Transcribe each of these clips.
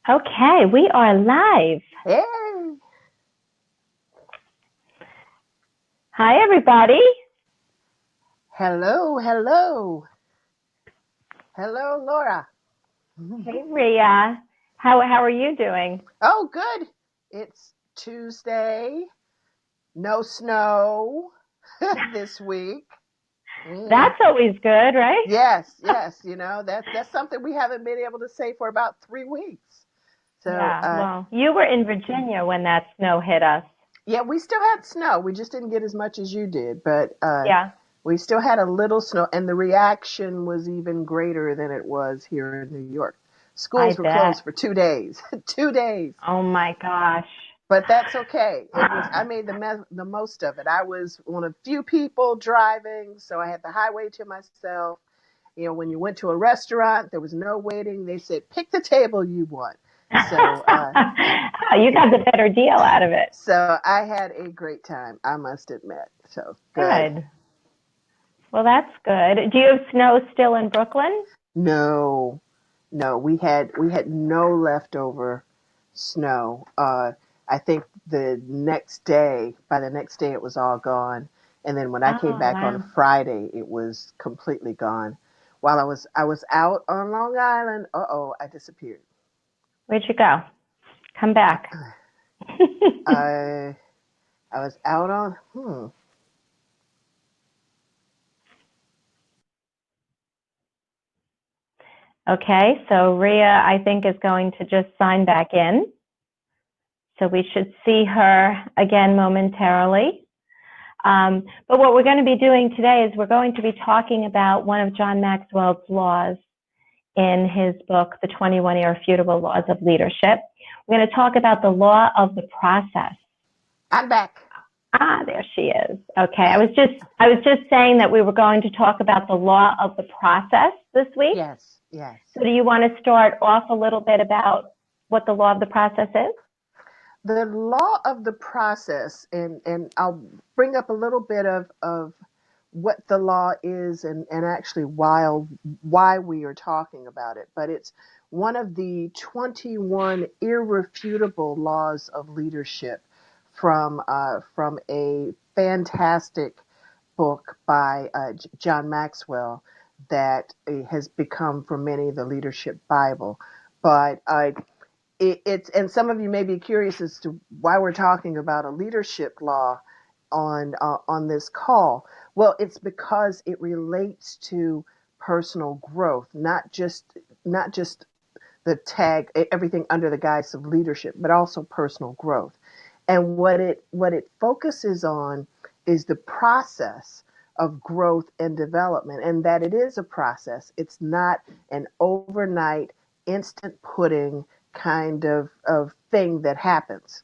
Okay, we are live. Hey, Hi, everybody. hello, Laura. Hey, Rhea. How are you doing? Oh, good. It's Tuesday. No snow this week. Mm. That's always good, right? Yes. That's something we haven't been able to say for about 3 weeks. So, Yeah, well, you were in Virginia when that snow hit us. yeah, we still had snow. We just didn't get as much as you did, but Yeah, we still had a little snow, and the reaction was even greater than it was here in New York. I Schools were closed bet. for 2 days. 2 days. Oh, my gosh. But that's okay. I made the most of it. I was one of few people driving, so I had the highway to myself. When you went to a restaurant, there was no waiting. They said, pick the table you want. So, You got the better deal out of it. so I had a great time, I must admit. So good. Good. Well, that's good. Do you have snow still in Brooklyn? No, no, we had no leftover snow. I think by the next day it was all gone. And then when I came Oh, back on wow. Friday, it was completely gone. While I was out on Long Island, I disappeared. Where'd you go? Come back. I I was out on Okay, so Rhea, I think, is going to just sign back in. So we should see her again momentarily. But what we're going to be doing today is we're going to be talking about one of John Maxwell's laws in his book, The 21 Irrefutable Laws of Leadership. We're going to talk about the law of the process. I'm back. Ah, there she is. Okay, I was just saying that we were going to talk about the law of the process this week. Yes. So do you want to start off a little bit about what the law of the process is? The law of the process, and I'll bring up a little bit of what the law is and actually why we are talking about it. But it's one of the 21 irrefutable laws of leadership from a fantastic book by John Maxwell that has become for many the leadership Bible. But it's and some of you may be curious as to why we're talking about a leadership law on this call. Well, it's because it relates to personal growth, not just the tag everything under the guise of leadership, but also personal growth. And what it focuses on is the process of growth and development, and that it is a process. It's not an overnight, instant pudding kind of thing that happens.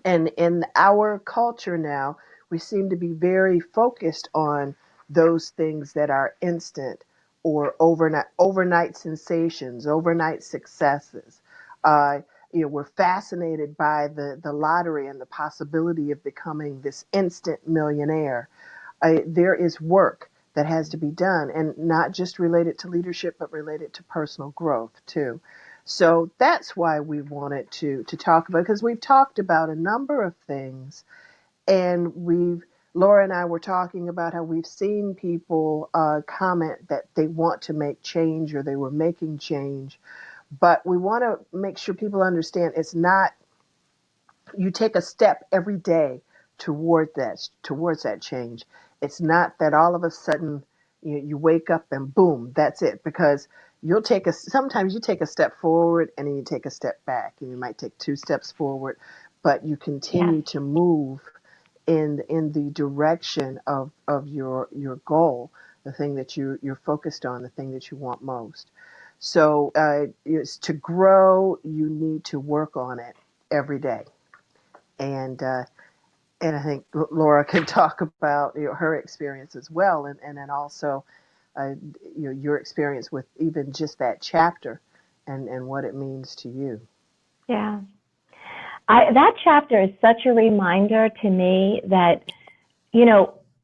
And in our culture now, we seem to be very focused on those things that are instant or overnight sensations, overnight successes. Uh, we're fascinated by the lottery and the possibility of becoming this instant millionaire. There is work that has to be done, and not just related to leadership, but related to personal growth too. So that's why we wanted to talk about, because we've talked about a number of things, and Laura and I were talking about how we've seen people comment that they want to make change or they were making change, but we want to make sure people understand it's not you take a step every day towards that change. It's not that all of a sudden you wake up and boom, that's it. Because sometimes you take a step forward and then you take a step back, and you might take 2 steps forward, but you Yes. continue to move in the direction of your goal, the thing that you're focused on, the thing that you want most. So to grow, you need to work on it every day. And I think Laura can talk about her experience as well, and then also uh, your experience with even just that chapter and what it means to you. Yeah. That chapter is such a reminder to me that,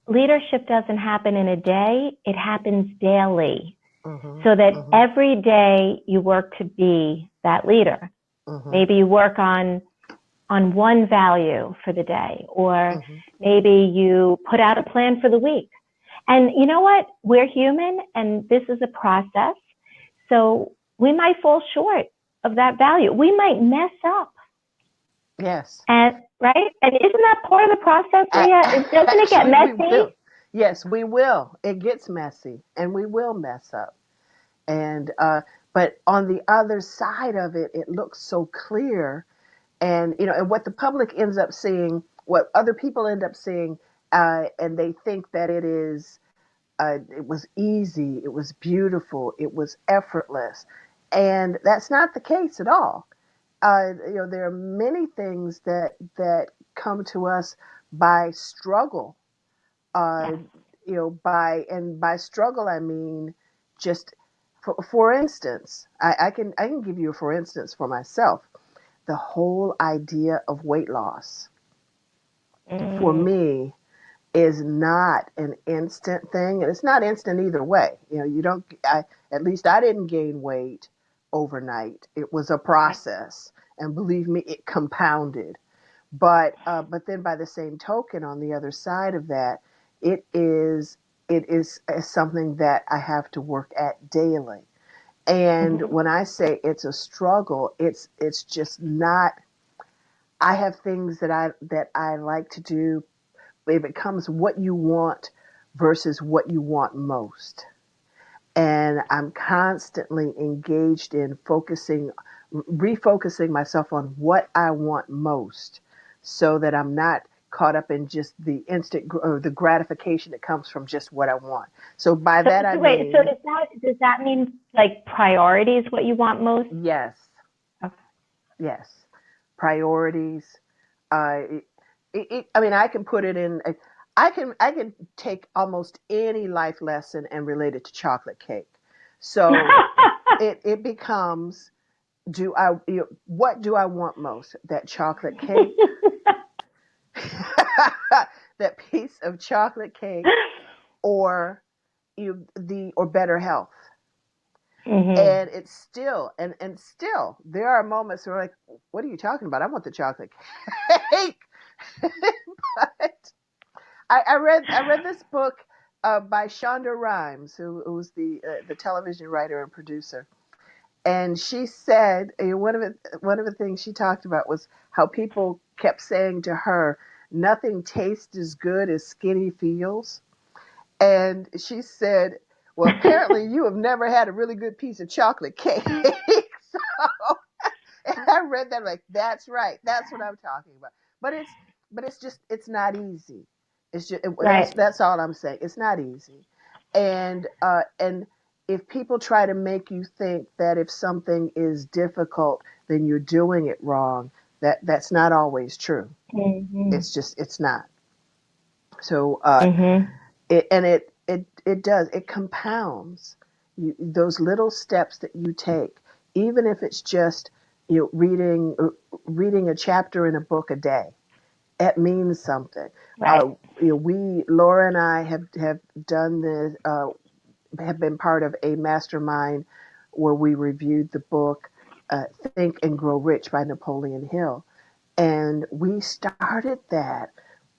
leadership doesn't happen in a day, it happens daily. Hmm. So that Hmm. every day you work to be that leader. Mm-hmm. Maybe you work on one value for the day, or Mm-hmm. maybe you put out a plan for the week. And you know what? We're human, and this is a process. So we might fall short of that value. We might mess up. Yes. And right? And isn't that part of the process, Rhea? Doesn't it get Actually, we will. messy? Yes, we will. It gets messy, and we will mess up. And but on the other side of it, it looks so clear. And and what the public ends up seeing, what other people end up seeing, and they think that it was easy, it was beautiful, it was effortless, and that's not the case at all. There are many things that come to us by struggle. Yes. Uh, by struggle I mean just for instance, I can give you a for instance for myself. The whole idea of weight loss for Mm, me is not an instant thing, and it's not instant either way. You don't. At least I didn't gain weight overnight. It was a right. process, and believe me, it compounded. But then by the same token, on the other side of that, it is something that I have to work at daily. And Mm-hmm. when I say it's a struggle, it's just not. I have things that I like to do. It becomes what you want versus what you want most. And I'm constantly engaged in refocusing myself on what I want most, so that I'm not caught up in just the or the gratification that comes from just what I want. So by So, that I so wait. So mean, does that mean like priorities? What you want most? yes, Okay. yes, priorities. Uh, I mean, I can put it in. I can take almost any life lesson and relate it to chocolate cake. So it becomes, what do I want most? That chocolate cake, that piece of chocolate cake, or or better health. Mm-hmm. And it's still, and still there are moments where like, what are you talking about? I want the chocolate cake. But I read this book by Shonda Rhimes, who's the television writer and producer, and she said, one of the things she talked about was how people kept saying to her, "Nothing tastes as good as skinny feels," and she said, "Well, apparently you have never had a really good piece of chocolate cake." So, and I read that like, that's right. That's what I'm talking about. But it's just, it's not easy. It's just, Right. that's all I'm saying. It's not easy. And if people try to make you think that if something is difficult, then you're doing it wrong, that's not always true. Mm-hmm. It's not. So Mm-hmm. it does, it compounds. Those little steps that you take, even if it's just reading a chapter in a book a day, it means something. Right. We, Laura and I, have done this, have been part of a mastermind where we reviewed the book Think and Grow Rich by Napoleon Hill, and we started that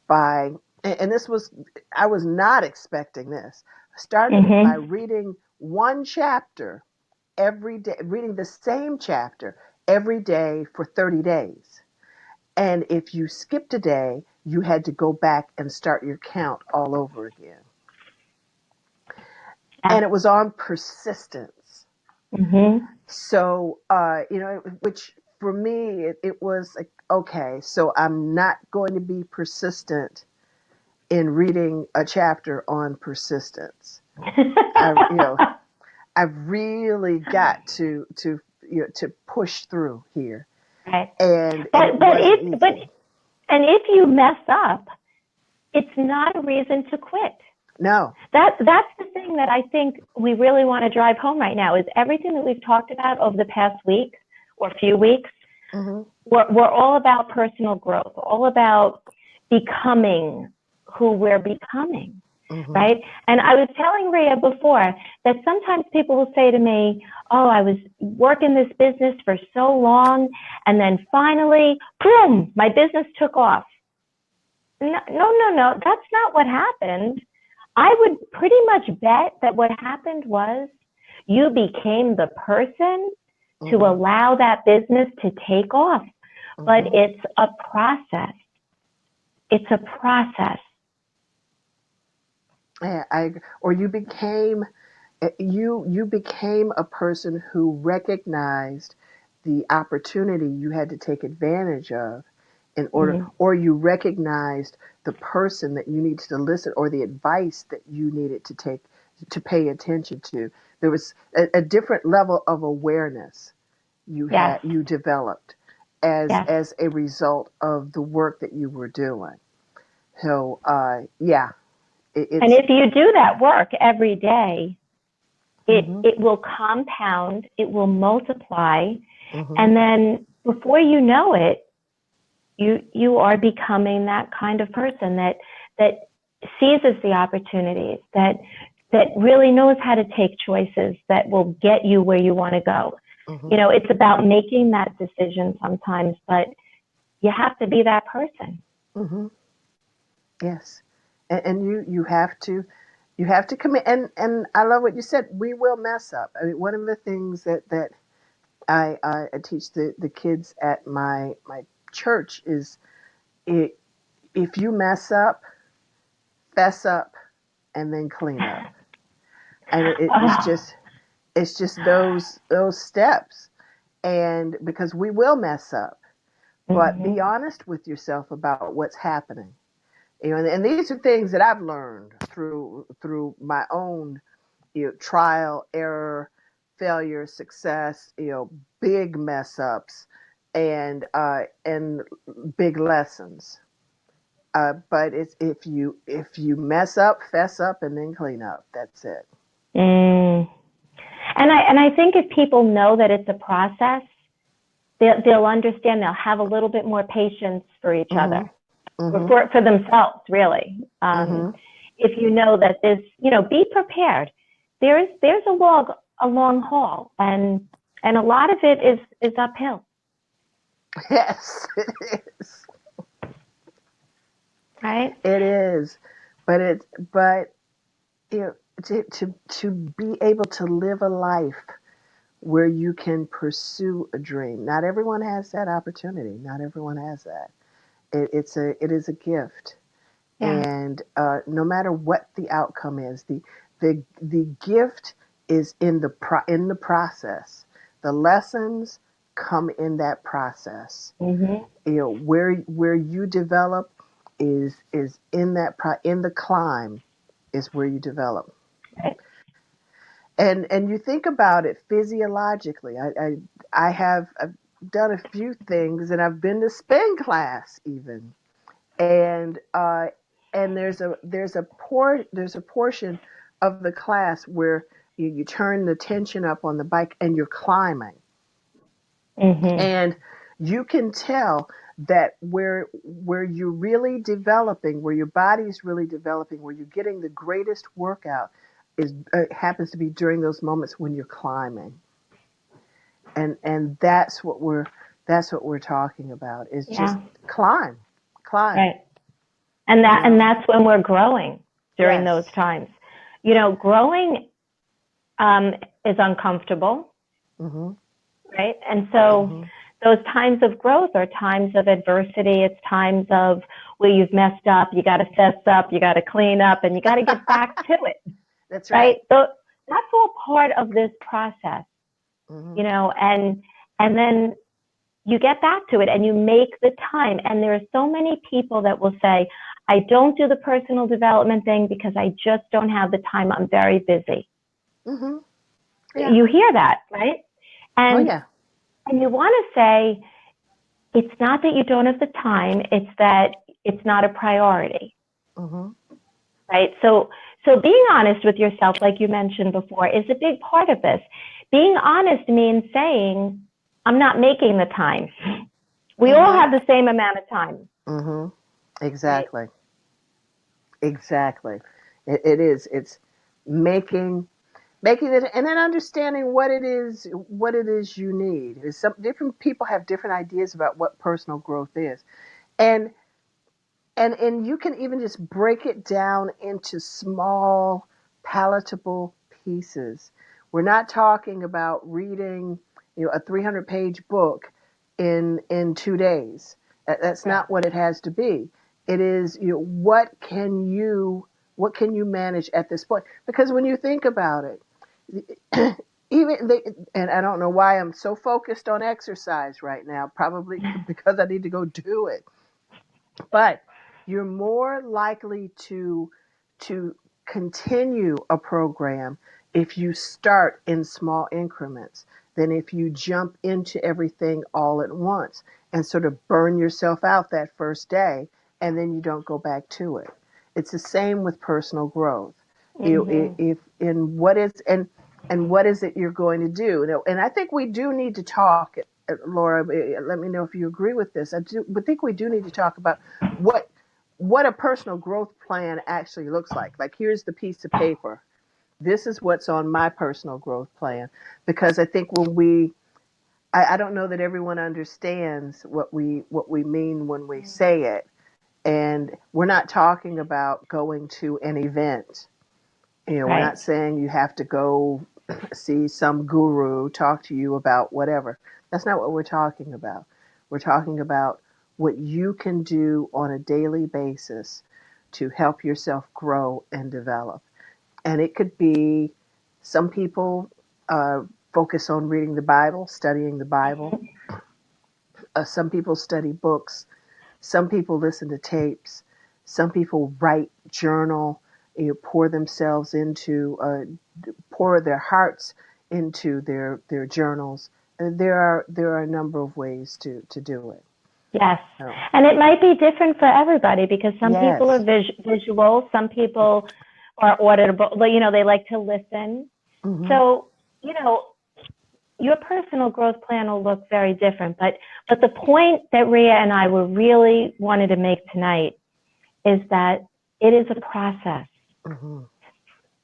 by, and this was, I was not expecting this. Started it by Mm-hmm. reading one chapter every day, reading the same chapter every day for 30 days. And if you skipped a day, you had to go back and start your count all over again. Yeah. And it was on persistence. Mm-hmm. So, which for me, it was like, okay, so I'm not going to be persistent in reading a chapter on persistence. I, you know, I've really got to push through here, Right. and But it but wasn't if but easy. and if you mess up, it's not a reason to quit. No. That's the thing that I think we really want to drive home right now is everything that we've talked about over the past week or few weeks. Hmm. We're all about personal growth, all about becoming who we're becoming. Mm-hmm. right? And I was telling Rhea before that sometimes people will say to me, oh, I was working this business for so long, and then finally, boom, my business took off. No, that's not what happened. I would pretty much bet that what happened was you became the person to Mm-hmm. allow that business to take off. But Mm-hmm. it's a process. It's a process. Yeah, or you became a person who recognized the opportunity you had to take advantage of in order, Mm-hmm. or you recognized the person that you needed to listen, or the advice that you needed to pay attention to. There was a different level of awareness Yes, you developed as yes. as a result of the work that you were doing. So yeah, And it's if you do that work every day, hmm it will compound, it will multiply, hmm and then before you know it, you are becoming that kind of person that seizes the opportunities, that really knows how to take choices that will get you where you want to go. hmm You know, it's about making that decision sometimes, but you have to be that person. hmm yes, and you have to commit. And I love what you said. We will mess up. I mean, one of the things that I teach the kids at my church is, it, if you mess up, fess up, and then clean up. And Oh. it's just those steps. And because we will mess up, but Mm-hmm. be honest with yourself about what's happening. You know, and these are things that I've learned through my own, trial, error, failure, success, big mess ups, and big lessons. But it's, if you mess up, fess up, and then clean up. That's it. Mm. And I think if people know that it's a process, they'll understand. They'll have a little bit more patience for each other, Mhm. Mhm. for themselves, really. Mhm. If you know that there's, be prepared. There's a long haul, and a lot of it is uphill, Yes, it is. right? It is. But you know, to be able to live a life where you can pursue a dream. Not everyone has that opportunity. Not everyone has that. It is a gift, Yeah. and no matter what the outcome is, the gift is in the process. The lessons come in that process. Hmm. Where you develop is in in the climb is where you develop. Right. And you think about it physiologically. I've done a few things, and I've been to spin class even, and there's a portion of the class where you turn the tension up on the bike and you're climbing, Hmm. and you can tell that where you're really developing, where your body's really developing, where you're getting the greatest workout is happens to be during those moments when you're climbing. And that's what we're talking about, is just Yeah. climb, climb, Right. And you know. that's when we're growing during those Yes. times. Growing is uncomfortable, Mhm. right? And so Mhm. those times of growth are times of adversity. It's times of where you've messed up, you got to fess up, you got to clean up, and you got to get back to it, That's right? right. So that's all part of this process, Mhm. and then you get back to it and you make the time. And there are so many people that will say, I don't do the personal development thing because I just don't have the time. I'm very busy. Mhm. Yeah. You hear that, right? Oh And yeah. and you want to say, it's not that you don't have the time, it's that it's not a priority, Mhm. right? So being honest with yourself, like you mentioned before, is a big part of this. Being honest means saying, I'm not making the time. We all Mhm. have the same amount of time, Mhm. right? Exactly. Exactly. It is. It's making it, and then understanding what it is you need. Some different people have different ideas about what personal growth is, and and you can even just break it down into small, palatable pieces. We're not talking about reading, a 300-page book in 2 days. That's Right. not what it has to be. It is, what can you manage at this point? Because when you think about it, even they, and I don't know why I'm so focused on exercise right now. Probably because I need to go do it, but you're more likely to continue a program if you start in small increments than if you jump into everything all at once and sort of burn yourself out that first day and then you don't go back to it. It's the same with personal growth. Mm-hmm. If in what is and what is it you're going to do? And I think we do need to talk, Laura. Let me know if you agree with this. I think we do need to talk about what what a personal growth plan actually looks like. Like, here's the piece of paper. This is what's on my personal growth plan. Because I think I don't know that everyone understands what we mean when we say it. And we're not talking about going to an event. We're Right. not saying you have to go see some guru talk to you about whatever. That's not what we're talking about. We're talking about what you can do on a daily basis to help yourself grow and develop. And it could be, some people focus on reading the Bible, studying the Bible. Some people study books. Some people listen to tapes. Some people write, journal, pour themselves into, pour their hearts into their journals. There are a number of ways to do it. Yes. So, And it might be different for everybody because some people are yes. visual, some people are auditable, they like to listen. Hmm. So, you know, your personal growth plan will look very different. But the point that Rhea and I were really wanted to make tonight is that it is a process. Hmm.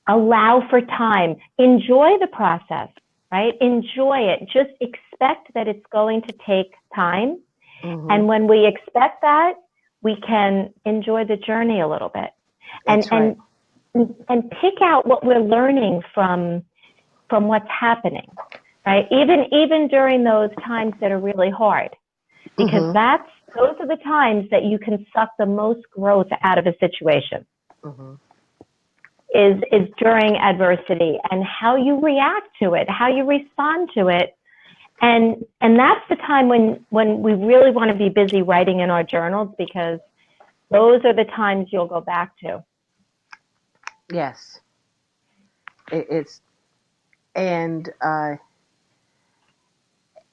Allow for time. Enjoy the process, right? Enjoy it. Just expect that it's going to take time. Hmm. And when we expect that, we can enjoy the journey a little bit and That's right. and and pick out what we're learning from what's happening, right? Even during those times that are really hard, because Hmm. those are the times that you can suck the most growth out of a situation. Hmm. Is during adversity and how you react to it, how you respond to it. And that's the time when we really want to be busy writing in our journals, because those are the times you'll go back to. Yes. It's and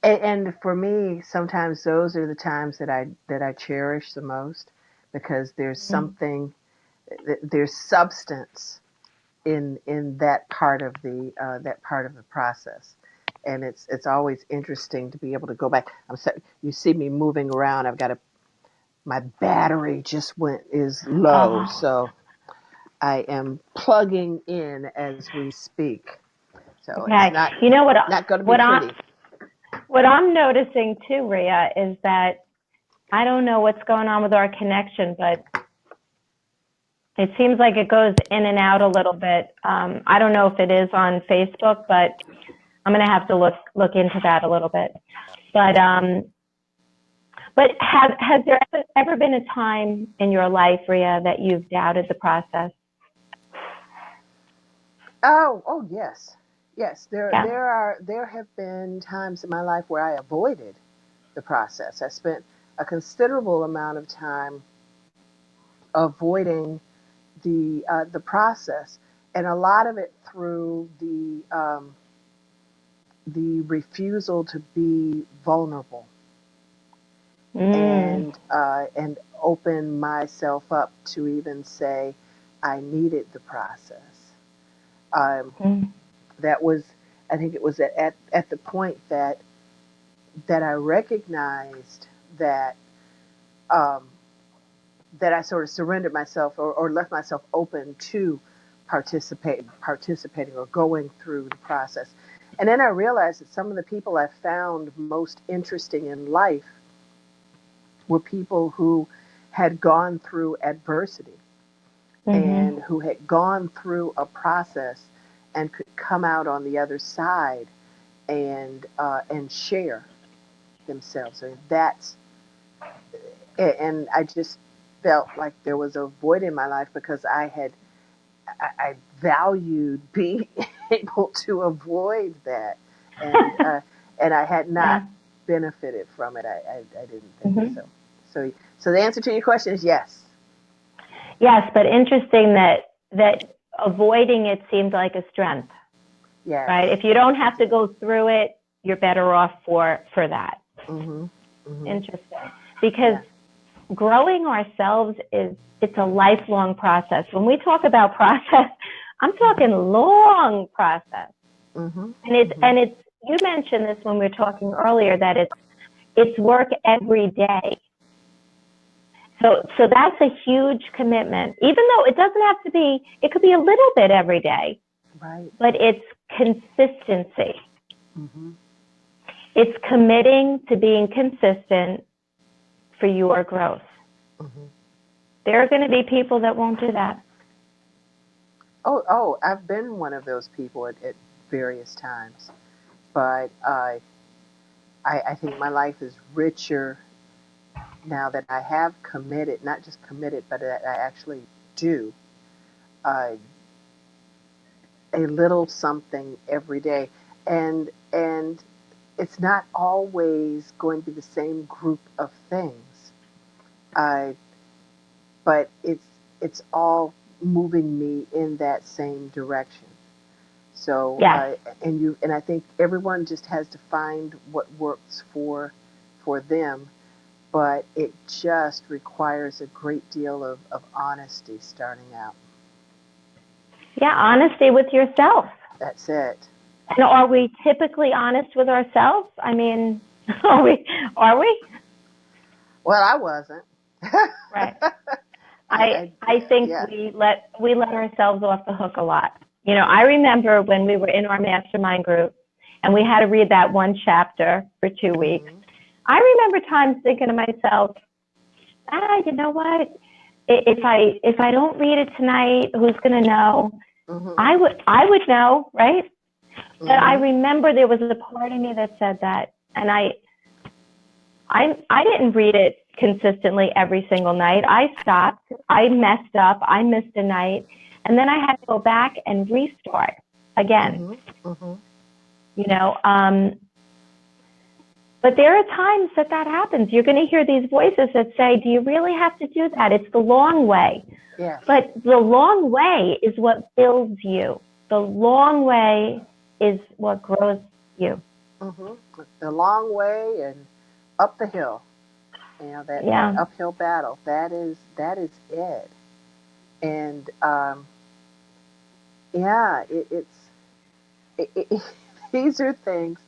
and for me, sometimes those are the times that I cherish the most, because there's substance in that part of the process, and it's always interesting to be able to go back. You see me moving around. My battery just went is low, Oh, so I am plugging in as we speak. So it's okay. You know not going to be what I pretty. what I'm noticing too, Rhea, is that I don't know what's going on with our connection, but it seems like it goes in and out a little bit. I don't know if it is on Facebook, but I'm going to have to look into that a little bit. But has there ever been a time in your life, Rhea, that you've doubted the process? Oh yes, yes. Yeah. There have been times in my life where I avoided the process. I spent a considerable amount of time avoiding the process, and a lot of it through the refusal to be vulnerable Mm. and open myself up to even say I needed the process. Mm. That was, I think it was at the point that I recognized that um, that I sort of surrendered myself or left myself open to participating or going through the process. And then I realized that some of the people I found most interesting in life were people who had gone through adversity and who had gone through a process and could come out on the other side and share themselves. I mean, and I just felt like there was a void in my life because I valued being able to avoid that, and I had not benefited from it. I didn't think so. So the answer to your question is yes. Yes, but interesting that avoiding it seemed like a strength. Yes. Right? If you don't have to go through it, you're better off for that. Interesting. Because growing ourselves it's a lifelong process. When we talk about process, I'm talking long process. And it's you mentioned this when we were talking earlier that it's work every day. So that's a huge commitment. Even though it doesn't have to be, it could be a little bit every day. Right. But it's consistency. It's committing to being consistent for your growth. There are going to be people that won't do that. Oh, I've been one of those people at various times, but I think my life is richer now that I have committed, not just committed, but that I actually do a little something every day, and it's not always going to be the same group of things, but it's all moving me in that same direction. So and I think everyone just has to find what works for them, but it just requires a great deal of honesty starting out. Yeah, honesty with yourself. That's it. And are we typically honest with ourselves? I mean, are we? Well, I wasn't. Right. I think we let ourselves off the hook a lot. You know, I remember when we were in our mastermind group and we had to read that one chapter for 2 weeks. I remember times thinking to myself, you know what? If I don't read it tonight, who's going to know? I would know, right? But I remember there was a part of me that said that, and I didn't read it consistently every single night. I stopped. I messed up. I missed a night, and then I had to go back and restart again. You know, but there are times that happens. You're going to hear these voices that say, "Do you really have to do that? It's the long way." Yes. But the long way is what builds you. The long way is what grows you. The long way and up the hill. You know, that uphill battle. That is it. And these are things.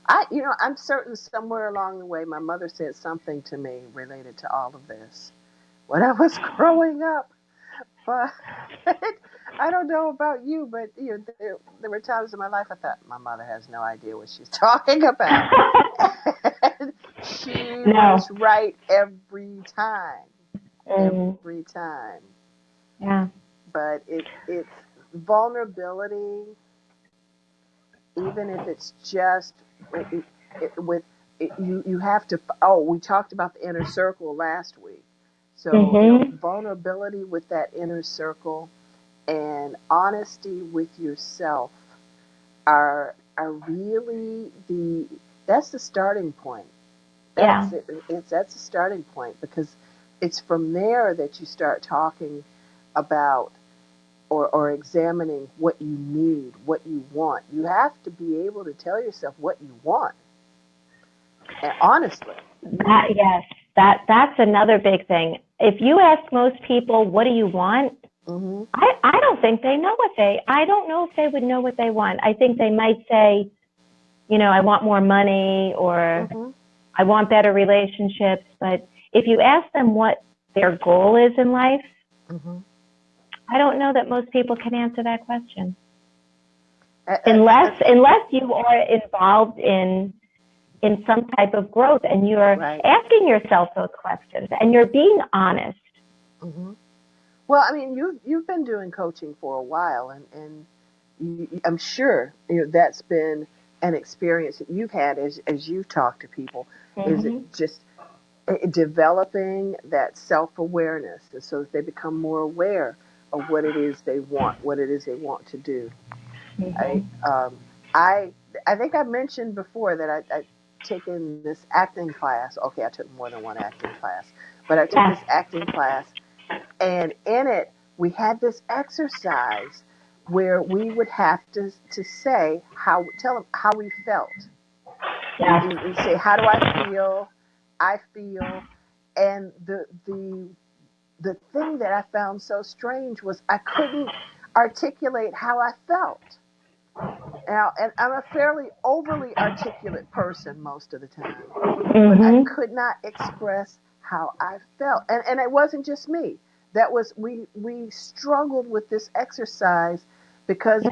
I'm certain somewhere along the way, my mother said something to me related to all of this when I was growing up. But I don't know about you, but there were times in my life I thought my mother has no idea what she's talking about. She was right every time. Every time. Yeah. But it's vulnerability, even if it's just you have to. Oh, we talked about the inner circle last week. So vulnerability with that inner circle and honesty with yourself are really that's the starting point. That's the starting point, because it's from there that you start talking about or examining what you need, what you want. You have to be able to tell yourself what you want. And honestly. That's another big thing. If you ask most people, what do you want? I don't think they know I don't know if they would know what they want. I think they might say, I want more money, or I want better relationships. But if you ask them what their goal is in life, I don't know that most people can answer that question. I- Unless you are involved in some type of growth and you're right. asking yourself those questions and you're being honest. Hmm. Well, I mean, you've been doing coaching for a while, and I'm sure that's been an experience that you've had as you've talked to people. Is it Mm-hmm. just developing that self-awareness, and so that they become more aware of what it is they want, what it is they want to do. I Mm-hmm. um, I I think I mentioned before that I taken this acting class. Okay, I took more than one acting class, but I took Yes. this acting class, and in it we had this exercise where we would have to say tell them how we felt. Yes. We say, how do I feel? I feel, and the thing that I found so strange was I couldn't articulate how I felt. Now, and I'm a fairly overly articulate person most of the time, but I Mm-hmm. could not express how I felt. And it wasn't just me. That was we struggled with this exercise because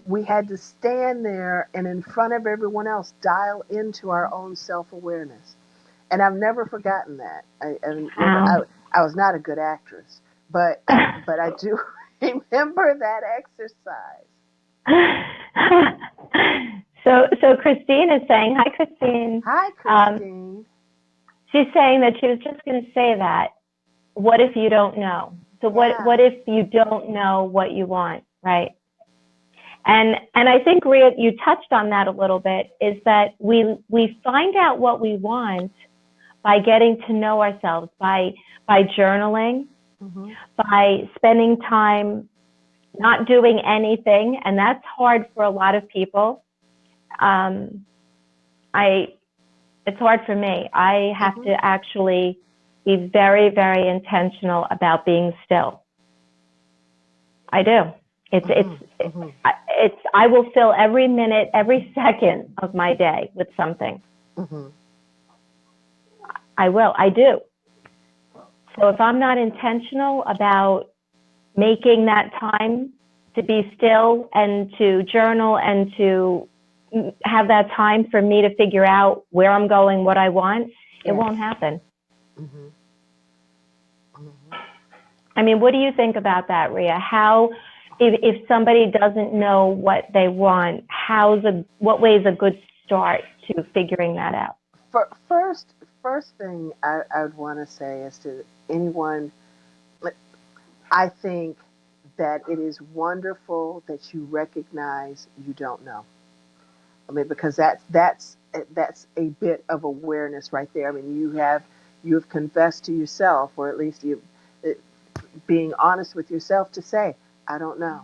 we had to stand there and in front of everyone else dial into our own self-awareness. And I've never forgotten that. I was not a good actress, but I do remember that exercise. So Christine is saying, hi, Christine. Hi, Um, Christine. she's saying that she was just going to say that. What if you don't know? So Yeah. what if you don't know what you want, right? And I think, Rhea, you touched on that a little bit, is that we find out what we want by getting to know ourselves, by journaling, Hmm. by spending time not doing anything, and that's hard for a lot of people. Um, it's hard for me. I have Hmm. to actually be very, very intentional about being still. I do. It's Hmm. it's Hmm. it's I will fill every minute, every second of my day with something. Hmm. I will. I do. So if I'm not intentional about making that time to be still and to journal and to have that time for me to figure out where I'm going, what I want, it Yes. won't happen. Hmm. Hmm. I mean, what do you think about that, Rhea? How, if somebody doesn't know what they want, what way is a good start to figuring that out? For, first thing I would want to say is to anyone, like, I think that it is wonderful that you recognize you don't know. I mean, because that's a bit of awareness right there. I mean, you've confessed to yourself, or at least you being honest with yourself to say, I don't know.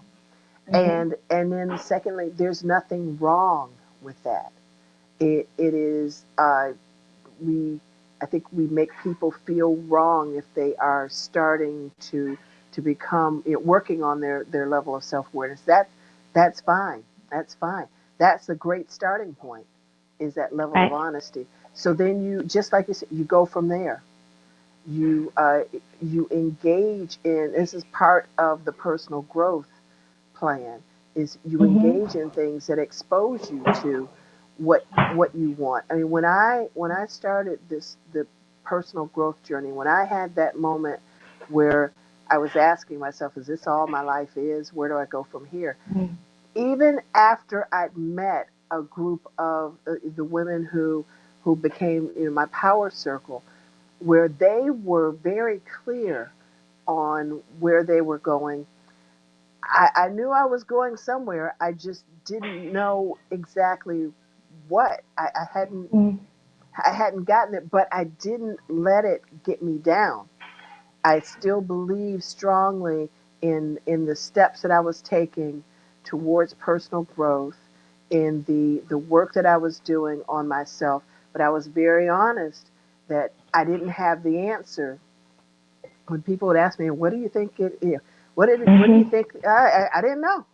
Mm-hmm. And then secondly, there's nothing wrong with that. It is we I think we make people feel wrong if they are starting to become working on their level of self awareness. That's fine. That's fine. That's a great starting point. Is that level of Right. honesty? So then you just like you said, you go from there. You you engage in this is part of the personal growth plan is you engage Mm-hmm. in things that expose you to what you want. I mean, when I started the personal growth journey, when I had that moment where I was asking myself, is this all my life is? Where do I go from here? Mm-hmm. Even after I'd met a group of the women who became my power circle, where they were very clear on where they were going. I knew I was going somewhere. I just didn't know exactly what. I hadn't gotten it, but I didn't let it get me down. I still believe strongly in the steps that I was taking towards personal growth, in the work that I was doing on myself. But I was very honest that I didn't have the answer when people would ask me, "What do you think it is? What do you Mm-hmm. think?" I didn't know.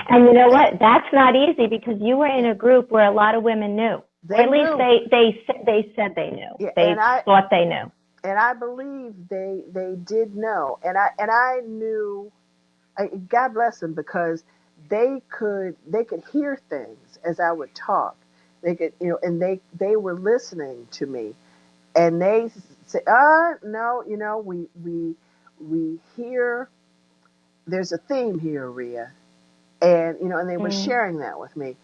And you know what? That's not easy because you were in a group where a lot of women knew, or They at least knew, they said they knew. yeah, They thought they knew. and I believe they did know, and I knew God bless them, because they could hear things as I would talk. They could, and they were listening to me, and they say, no, we hear there's a theme here, Rhea, and and they were Mm. sharing that with me.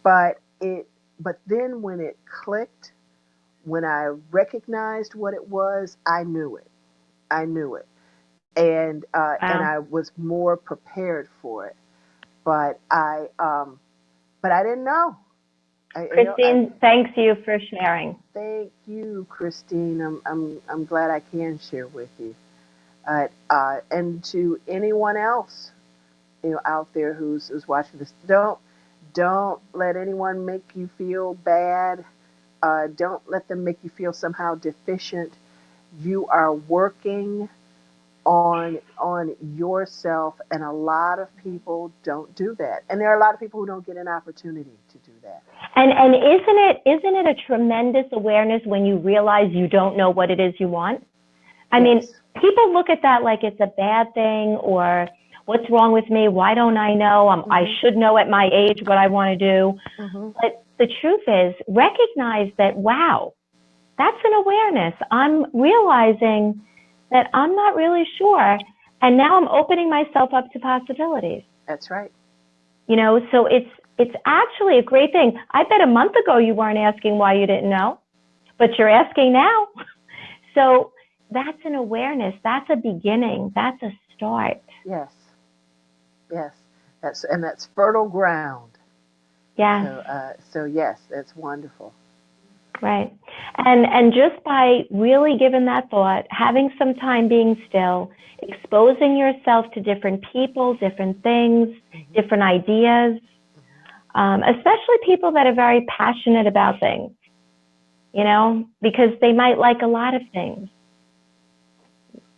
But then when it clicked, when I recognized what it was, I knew it. I knew it, and Wow. I was more prepared for it. But I didn't know. I Christine, thanks you for sharing. thank you, Christine. I'm glad I can share with you. And to anyone else, out there who's watching this, don't let anyone make you feel bad. Don't let them make you feel somehow deficient. You are working on yourself, and a lot of people don't do that. And there are a lot of people who don't get an opportunity to do that. And isn't it a tremendous awareness when you realize you don't know what it is you want? I mean, Yes. people look at that like it's a bad thing, or what's wrong with me? Why don't I know? I Mhm. should know at my age what I want to do. Mhm. But the truth is, recognize that, wow, that's an awareness. I'm realizing that I'm not really sure. And now I'm opening myself up to possibilities. That's right. So it's actually a great thing. I bet a month ago you weren't asking why you didn't know, but you're asking now. So that's an awareness. That's a beginning. That's a start. Yes. Yes. That's fertile ground. Yes, So yes, that's wonderful. right. And just by really giving that thought, having some time being still, exposing yourself to different people, different things, Mhm. different ideas, especially people that are very passionate about things, because they might like a lot of things.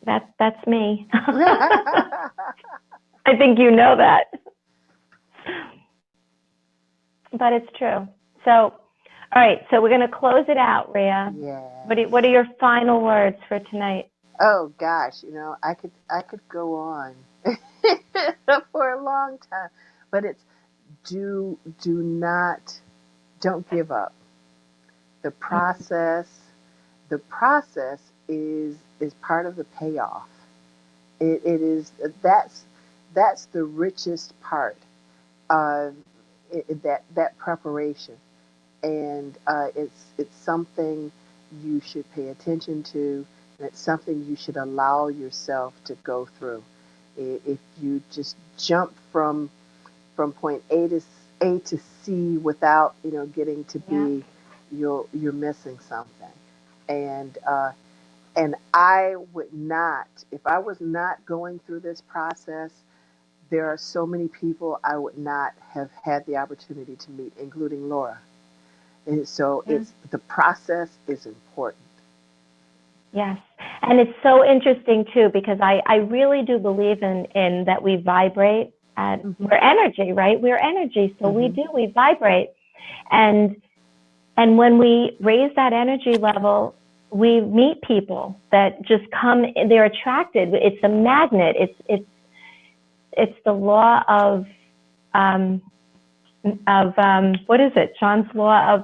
That's me. I think you know that, but it's true. So, all right. So we're going to close it out, Rhea. What are Yes. your final words for tonight? Oh gosh, I could go on for a long time, but it's do not don't give up. The process the process is part of the payoff. It is that's the richest part of that preparation, and it's something you should pay attention to, and it's something you should allow yourself to go through. If you just jump from point A to C without getting to Yeah. B, you're missing something. And and I would not, if I was not going through this process, there are so many people I would not have had the opportunity to meet, including Laura. And so Yeah. it's the process is important. Yes. And it's so interesting too, because I really do believe in that we vibrate Hmm. we're energy, right? We're energy. So Hmm. we vibrate. And when we raise that energy level, we meet people that just come, they're attracted. It's a magnet. It's the law um, what is it? John's law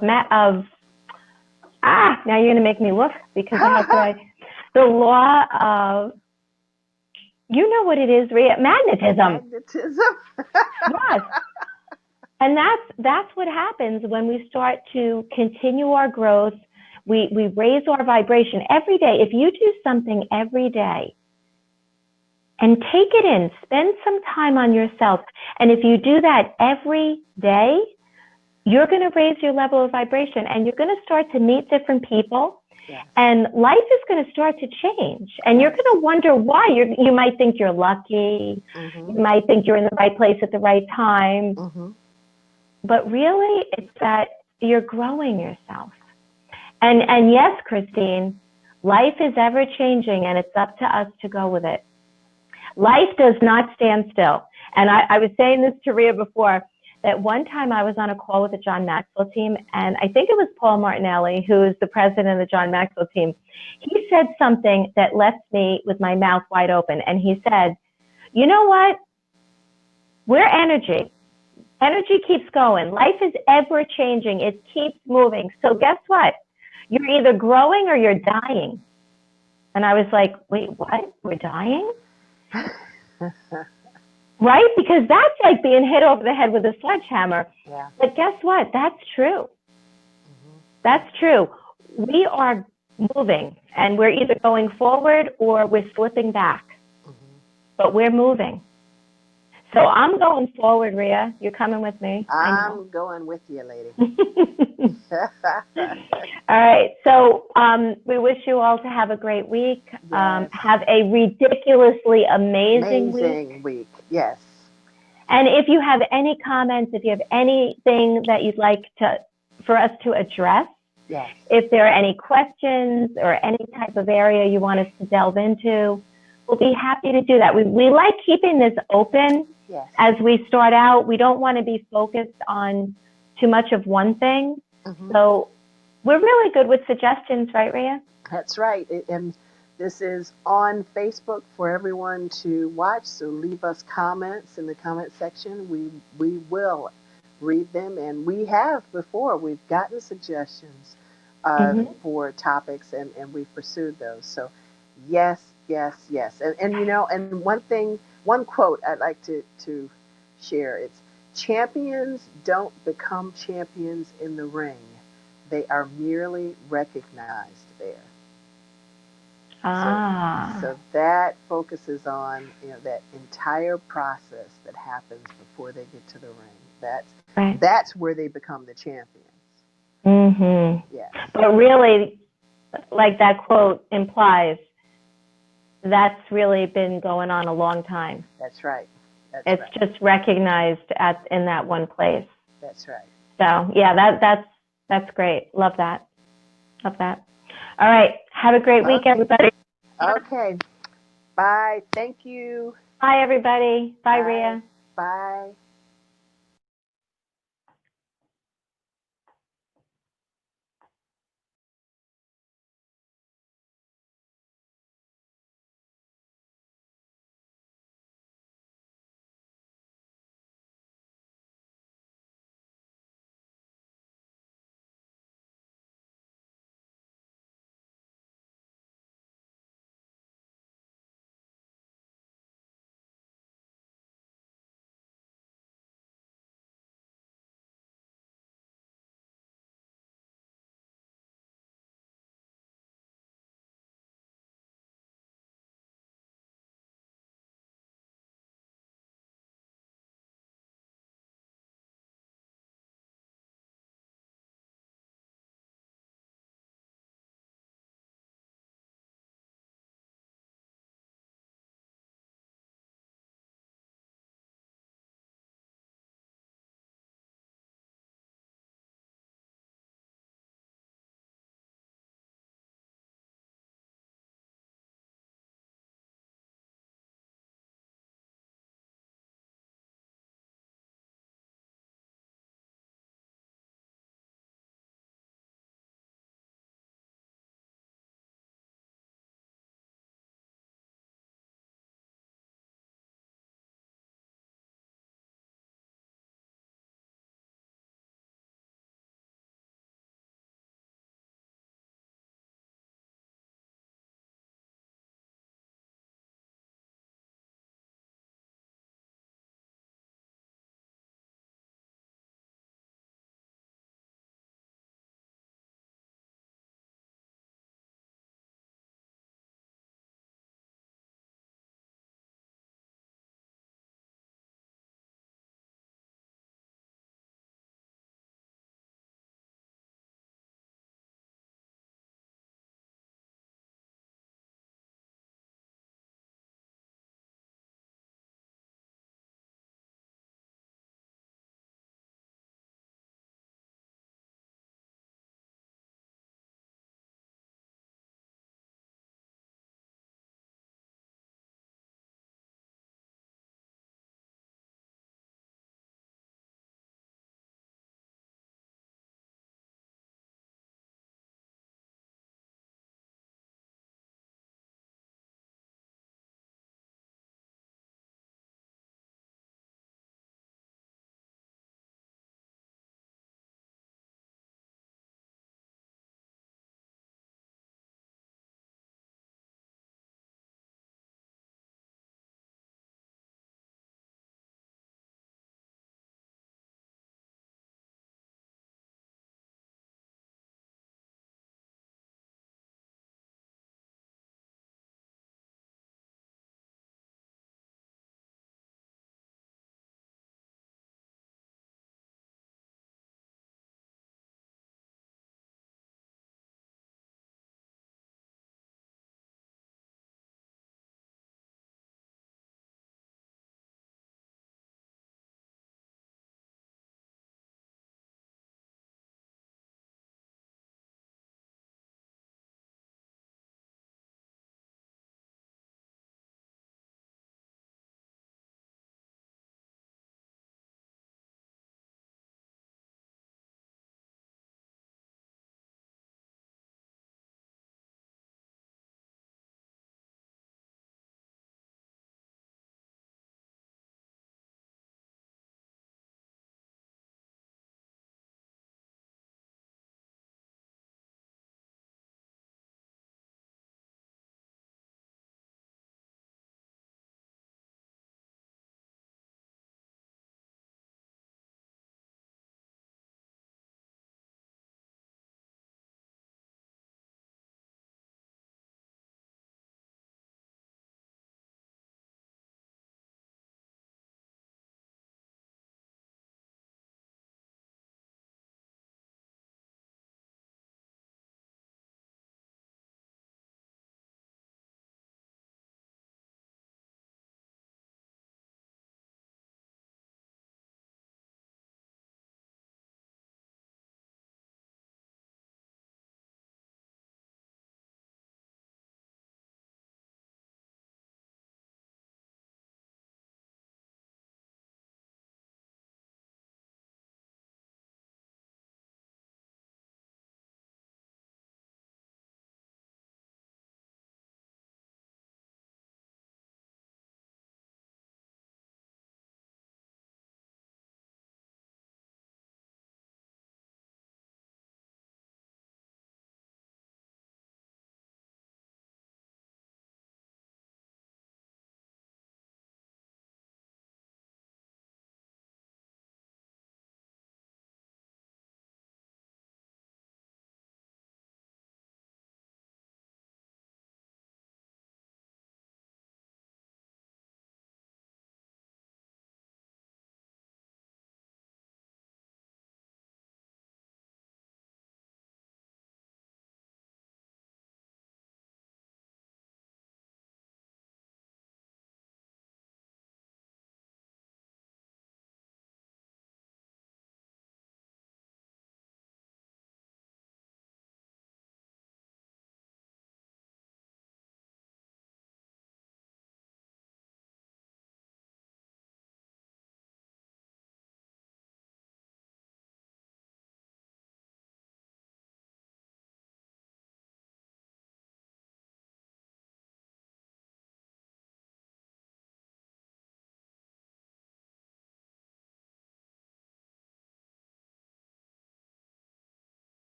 now you're going to make me look because how could I? The law of, you know what it is, Rhea? Magnetism. Magnetism. Yes. And that's what happens when we start to continue our growth. We raise our vibration every day. If you do something every day and take it in, spend some time on yourself. And if you do that every day, you're going to raise your level of vibration, and you're going to start to meet different people, Yes. and life is going to start to change. And you're Yes. going to wonder why. You might think you're lucky. Hmm. You might think you're in the right place at the right time. Hmm. But really, it's that you're growing yourself. And yes, Christine, life is ever changing, and it's up to us to go with it. Life does not stand still. And I was saying this to Rhea before, that one time I was on a call with the John Maxwell team, and I think it was Paul Martinelli, who is the president of the John Maxwell team. He said something that left me with my mouth wide open. And he said, you know what? We're energy. Energy keeps going. Life is ever changing. It keeps moving. So guess what? You're either growing or you're dying. And I was like, wait, what? We're dying? Right? Because that's like being hit over the head with a sledgehammer. Yeah. But guess what? That's true. Mm-hmm. That's true. We are moving, and we're either going forward or we're slipping back. Mm-hmm. But we're moving. So I'm going forward, Rhea. You're coming with me. I'm going with you, lady. All right. So we wish you all to have a great week. Yes. Have a ridiculously amazing week. Yes. And if you have any comments, if you have anything that you'd like for us to address, yes. If there are any questions or any type of area you want us to delve into, we'll be happy to do that. We like keeping this open. Yes. As we start out. We don't want to be focused on too much of one thing. Mm-hmm. So we're really good with suggestions, right, Rhea? That's right. And this is on Facebook for everyone to watch. So leave us comments in the comment section. We will read them. And we have before. We've gotten suggestions for topics, and we've pursued those. So yes, yes, yes. And you know, and one quote I'd like to share. It's champions don't become champions in the ring. They are merely recognized there. So that focuses on that entire process that happens before they get to the ring. That's where they become the champions. Mm-hmm. Yes. But really, like that quote implies, that's really been going on a long time. That's right. It's just recognized in that one place. That's right. So yeah, that's great. Love that. Love that. All right. Have a great week, everybody. Okay. Bye. Thank you. Bye, everybody. Bye, Rhea. Bye.